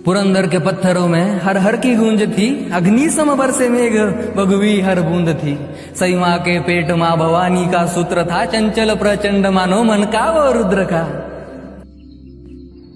पुरंदर के पत्थरों में हर हर की गूंज थी, अग्नि सम बरसे मेघ बगुवी हर बूंद थी। सई माँ के पेट माँ भवानी का सूत्र था, चंचल प्रचंड मानो मन का वो रुद्र का।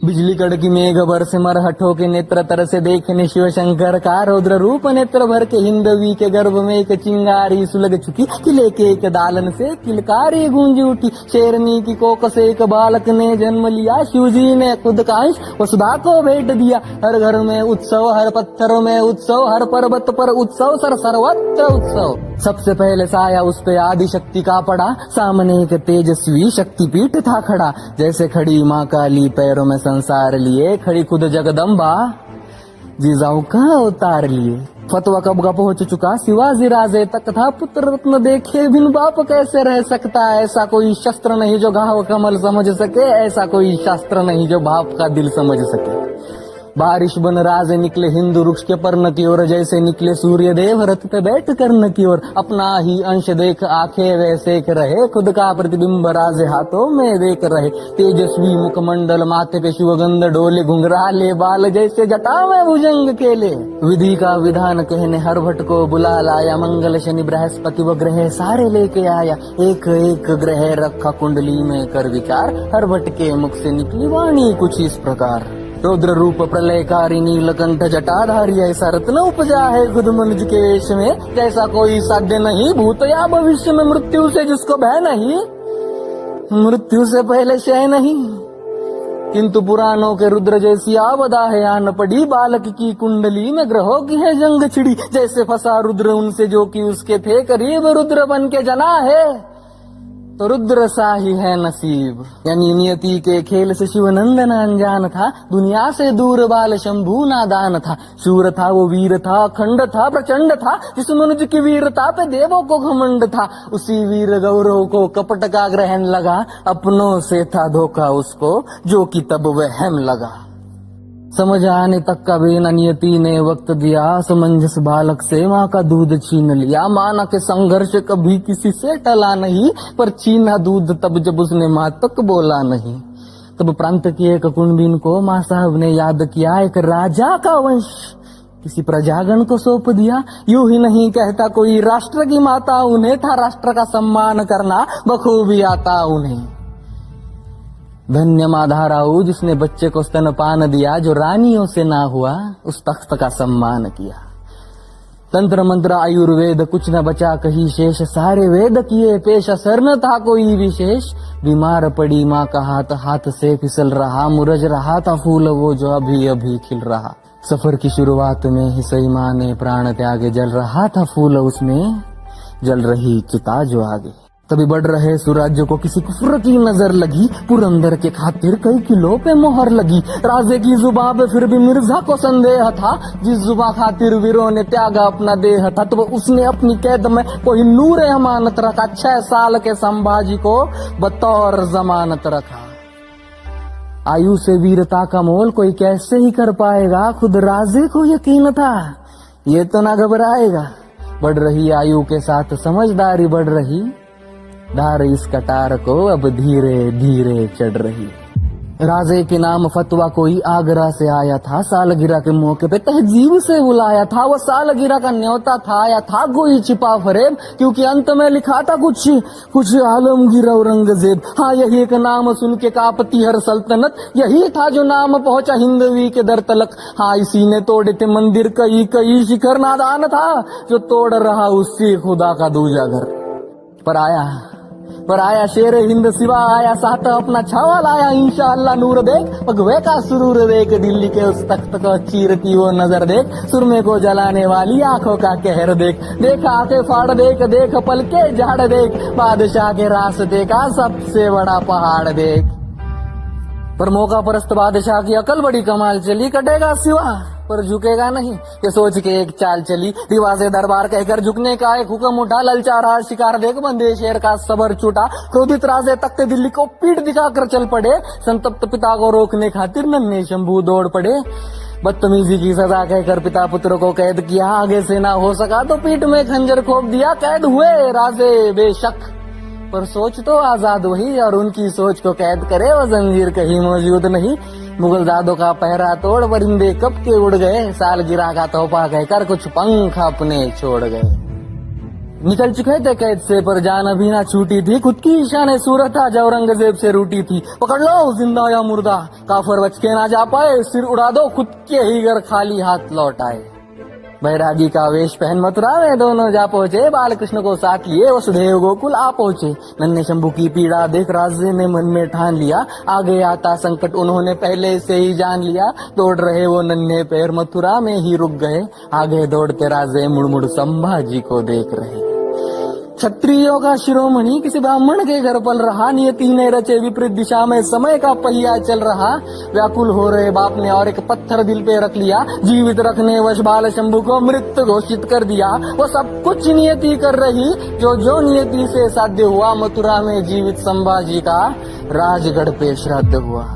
बिजली कड़की मेघ बरसे मरहठों के नेत्र तरसे देखने शिव शंकर का, रौद्र रूप नेत्र भर के हिंदवी के गर्भ में एक चिंगारी सुलग चुकी। किले के एक दालन से किलकारी गूंज उठी, शेरनी की कोख से एक बालक ने जन्म लिया। शिवजी ने खुद का अंश वसुधा को भेंट दिया। हर घर में उत्सव, हर पत्थर में उत्सव, हर पर्वत पर उत्सव, सर्वत्र उत्सव। सबसे पहले साया उस पे आदि शक्ति का पड़ा, सामने एक तेजस्वी शक्तिपीठ था खड़ा। जैसे खड़ी माँ काली पैरों में संसार लिए, खड़ी खुद जगदम्बा जीजाऊ का उतार लिए। फतवा कब का पहुंच चुका शिवाजी राजे तक था, पुत्र रत्न देखे बिन बाप कैसे रह सकता। ऐसा कोई शस्त्र नहीं जो घाव कमल समझ सके, ऐसा कोई शास्त्र नहीं जो बाप का दिल समझ सके। बारिश बन राजे निकले हिंदू वृक्ष के पर्ण की ओर, जैसे निकले सूर्य देव रथ पे बैठ कर्ण की ओर। अपना ही अंश देख आंखें वैसे रहे, खुद का प्रतिबिंब राजे हाथों में देख रहे। तेजस्वी मुखमंडल, माथे पे शिवगंध डोले, घुंघराले बाल जैसे जटा में भुजंग केले। विधि का विधान कहने हर भट्ट को बुला लाया, मंगल शनि बृहस्पति व ग्रह सारे लेके आया। एक एक ग्रह रखा कुंडली में कर विचार, हर भट्ट के मुख से निकली वाणी कुछ इस प्रकार। रौद्र रूप प्रलयकारी नीलकंठ जटाधारी, ऐसा रत्न उपजा है खुद मनुज के वेश में, जैसा कोई साध्य नहीं भूत या भविष्य में। मृत्यु से जिसको भय नहीं, मृत्यु से पहले क्षय नहीं। किंतु पुराणों के रुद्र जैसी आवदा है आन पड़ी, बालक की कुंडली में ग्रहों की है जंग छिड़ी। जैसे फंसा रुद्र उनसे जो कि उसके थे करीब, रुद्र बन के जना है तो रुद्र सा ही है नसीब। यानी नियति के खेल से शिवनंदन अनजान था, दुनिया से दूर बाल शंभू नादान था। शूर था वो वीर था, अखंड था प्रचंड था, जिस मनुज की वीरता पे देवों को घमंड था। उसी वीर गौरव को कपट का ग्रहण लगा, अपनों से था धोखा उसको जो कि तब वहम लगा। समझ आने तक का बेना नियति ने वक्त दिया, असमंजस बालक से माँ का दूध छीन लिया। माना के संघर्ष कभी किसी से टला नहीं, पर छीना दूध तब जब उसने माँ तक बोला नहीं। तब प्रांत की एक कुंडबीन को माँ साहब ने याद किया, एक राजा का वंश किसी प्रजागण को सौंप दिया। यूं ही नहीं कहता कोई राष्ट्र की माता, उन्हें था राष्ट्र का सम्मान करना बखूबी आता उन्हें। धन्य माधाराऊ जिसने बच्चे को स्तनपान दिया, जो रानियों से ना हुआ उस तख्त का सम्मान किया। तंत्र मंत्र आयुर्वेद कुछ न बचा कहीं शेष, सारे वेद किए पेश असर न था कोई विशेष। बीमार पड़ी माँ का हाथ, हाथ से फिसल रहा, मुरझ रहा था फूल वो जो अभी अभी खिल रहा। सफर की शुरुआत में ही सही माँ ने प्राण त्यागे, जल रहा था फूल उसमें, जल रही चिता जो आगे। तभी बढ़ रहे सुराज्य को किसी कुफ्र की नजर लगी, पुरंदर के खातिर कई किलो पे मोहर लगी। राजे की जुबान पे फिर भी मिर्जा को संदेह था, जिस जुबा खातिर वीरों ने त्यागा अपना देह था। तो उसने अपनी कैद में कोई नूर अमानत रखा, 6 साल के संभाजी को बतौर जमानत रखा। आयु से वीरता का मोल कोई कैसे ही कर पाएगा, खुद राजे को यकीन था ये तो ना घबराएगा। बढ़ रही आयु के साथ समझदारी बढ़ रही, धार इस कटार को अब धीरे धीरे चढ़ रही। राजे के नाम फतवा कोई आगरा से आया था, सालगिरह के मौके पे तहजीब से बुलाया था। वो सालगिरह का न्योता था या था कोई छिपा फरेब, क्योंकि अंत में लिखा था कुछ आलमगीर औरंगजेब। हाँ, यही एक नाम सुन के कांपती हर सल्तनत, यही था जो नाम पहुंचा हिंदवी के दर तलक। हाँ, इसी ने तोड़े थे मंदिर कई शिखर, नादान था जो तोड़ रहा उससे खुदा का दूजा घर। पर आया शेर हिंद सिवा आया, साथ अपना छावा लाया। इंशाअल्लाह नूर देख, भगवे का सुरूर देख, दिल्ली के उस तख्त को चीरती वो नजर देख, सुरमे को जलाने वाली आंखों का कहर देख। देख आंखें फाड़ देख, देख पलके झाड़ देख, बादशाह के रास्ते का सबसे बड़ा पहाड़ देख। पर मौका परस्त बादशाह की अकल बड़ी कमाल चली, कटेगा सिवा पर झुकेगा नहीं, ये सोच के एक चाल चली। रिवाजे दरबार कहकर झुकने का एक हुक्म उठा, ललचा रहा शिकार देख बंदे शेर का सबर छूटा। क्रोधित राजे तख्त दिल्ली को पीठ दिखाकर चल पड़े, संतप्त पिता को रोकने खातिर नन्हे शंभू दौड़ पड़े। बदतमीजी की सजा कहकर पिता पुत्र को कैद किया, आगे से ना हो सका तो पीठ में खंजर खोप दिया। कैद हुए राजे बेशक, पर सोच तो आजाद वही, और उनकी सोच को कैद करे वो जंजीर कहीं मौजूद नहीं। मुगलजादों का पहरा तोड़ परिंदे कब के उड़ गए, सालगिरह का तोहफा कहकर कुछ पंख अपने छोड़ गए। निकल चुके थे कैद से पर जान अभी ना छूटी थी, खुद की शान सूरत आज औरंगजेब से रूठी थी। पकड़ लो जिंदा या मुर्दा, काफर बच के ना जा पाए, सिर उड़ा दो खुद के ही घर खाली हाथ लौट आए। बैरागी का वेश पहन मथुरा में दोनों जा पहुंचे, बालकृष्ण को साथ लिए वसुदेव गोकुल आ पहुंचे। नन्हे शंभू की पीड़ा देख राजे ने मन में ठान लिया, आगे आता संकट उन्होंने पहले से ही जान लिया। दौड़ रहे वो नन्हे पैर मथुरा में ही रुक गए, आगे दौड़ते राजे मुड़ मुड़ संभाजी को देख रहे। क्षत्रियों का शिरोमणि किसी ब्राह्मण के घर पल रहा, नियति ने रचे विपरीत दिशा में समय का पहिया चल रहा। व्याकुल हो रहे बाप ने और एक पत्थर दिल पे रख लिया, जीवित रखने वश बाल शंभू को मृत घोषित कर दिया। वो सब कुछ नियति कर रही जो नियति से साध्य हुआ, मथुरा में जीवित संभाजी का राजगढ़ पे श्राद्ध हुआ।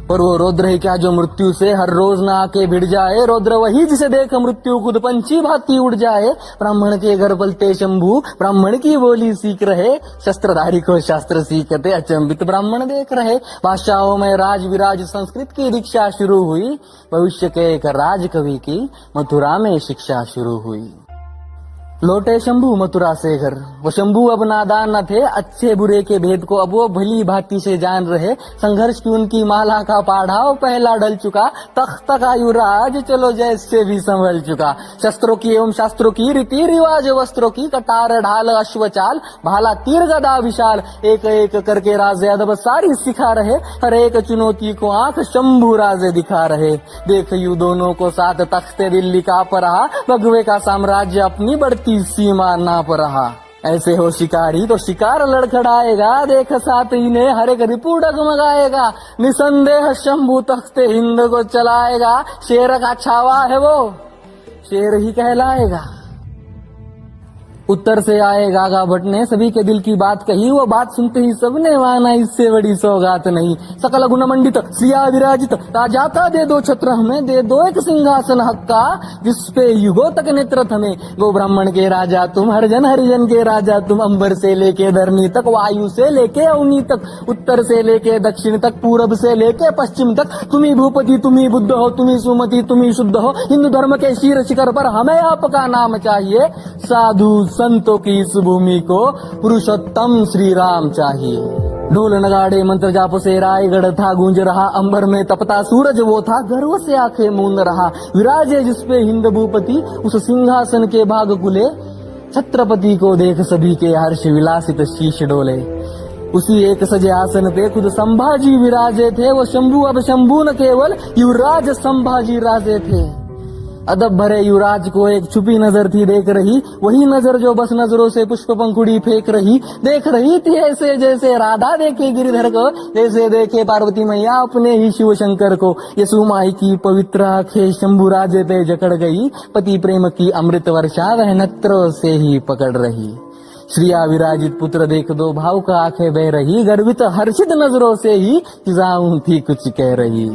पर वो रौद्र ही क्या जो मृत्यु से हर रोज ना आके भिड़ जाए, रौद्र वही जिसे देख मृत्यु खुद पंछी भांति उड़ जाए। ब्राह्मण के घर पलते शंभू ब्राह्मण की बोली सीख रहे, शस्त्रधारी को शास्त्र सीखते अचंबित ब्राह्मण देख रहे। भाषाओं में राज विराज संस्कृत की दीक्षा शुरू हुई, भविष्य के एक राज कवि की मथुरा में शिक्षा शुरू हुई। लौटे शंभू मथुरा से घर, वो शंभू अब नादान न थे, अच्छे बुरे के भेद को अब वो भली भांति से जान रहे। संघर्ष की उनकी माला का पाढ़ाव पहला डल चुका, तख्त का युवराज चलो जैसे भी संभल चुका। शस्त्रों की एवं शास्त्रों की रीति रिवाज वस्त्रों की, कटार ढाल अश्वचाल भाला तीर गदा विशाल, एक एक करके राजे अदब सारी सिखा रहे। हर एक चुनौती को आंख शंभू राजे दिखा रहे। देख यू दोनों को साथ तख्ते दिल्ली का पर रहा, भगवे का साम्राज्य अपनी बढ़ती सीमा नाप रहा। ऐसे हो शिकारी तो शिकार लड़खड़ाएगा, देख साथ ही ने हर एक रिपू डगमगाएगा। निसंदेह शंभू तख्ते हिंद को चलाएगा, शेर का छावा है वो शेर ही कहलाएगा। उत्तर से आए गागा भट्ट ने सभी के दिल की बात कही, वो बात सुनते ही सबने माना इससे बड़ी सौगात नहीं। सकल गुण मंडित सिया विराजित राजा का दे दो छत्र हमें, दे दो एक सिंहासन हक का जिसपे युगों तक नेत्र थमे। गो ब्राह्मण के राजा तुम, हरिजन के राजा तुम, अंबर से लेके धरनी तक, वायु से लेके अवनी तक, उत्तर से लेके दक्षिण तक, पूरब से लेके पश्चिम तक। तुम्ही भूपति तुम्ही बुद्ध हो, तुम्ही सुमति तुम्ही शुद्ध हो, हिंदू धर्म के शीर शिखर पर हमें आपका नाम चाहिए। साधु संतों की इस भूमि को पुरुषोत्तम श्री राम चाहिए। ढोल नगाड़े मंत्र जाप से रायगढ़ था गूंज रहा, अंबर में तपता सूरज वो था गर्व से आंखें मूंद रहा। विराजे जिसपे हिंद भूपति उस सिंहासन के भाग खुले, छत्रपति को देख सभी के हर्ष विलासित शीश डोले। उसी एक सजे आसन पे खुद संभाजी विराजे थे, वो शंभू अब शंभू न केवल युवराज संभाजी राजे थे। अदब भरे युवराज को एक छुपी नजर थी देख रही, वही नजर जो बस नजरों से पुष्प पंखुड़ी फेंक रही। देख रही थी ऐसे जैसे राधा देखे गिरिधर को, जैसे देखे पार्वती मैया अपने ही शिव शंकर को। यसु माई की पवित्र आंखें शंभू राजे पे जकड़ गई, पति प्रेम की अमृत वर्षा वह नेत्रों से ही पकड़ रही। श्रिया विराजित पुत्र देख दो भाव का आंखें बह रही, गर्वित हर्षित नजरों से ही फिजाऊं थी कुछ कह रही।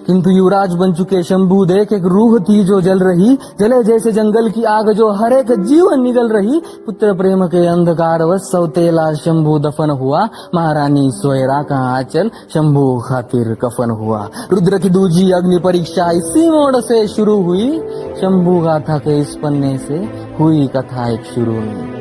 किंतु युवराज बन चुके शंभू देख एक रूह थी जो जल रही, जले जैसे जंगल की आग जो हर एक जीवन निगल रही। पुत्र प्रेम के अंधकार व सौतेला शंभू दफन हुआ, महारानी सोयरा का आंचल शंभू खातिर कफन हुआ। रुद्र की दूजी अग्नि परीक्षा इसी मोड़ से शुरू हुई, शंभू गाथा के इस पन्ने से हुई कथा एक शुरू हुई।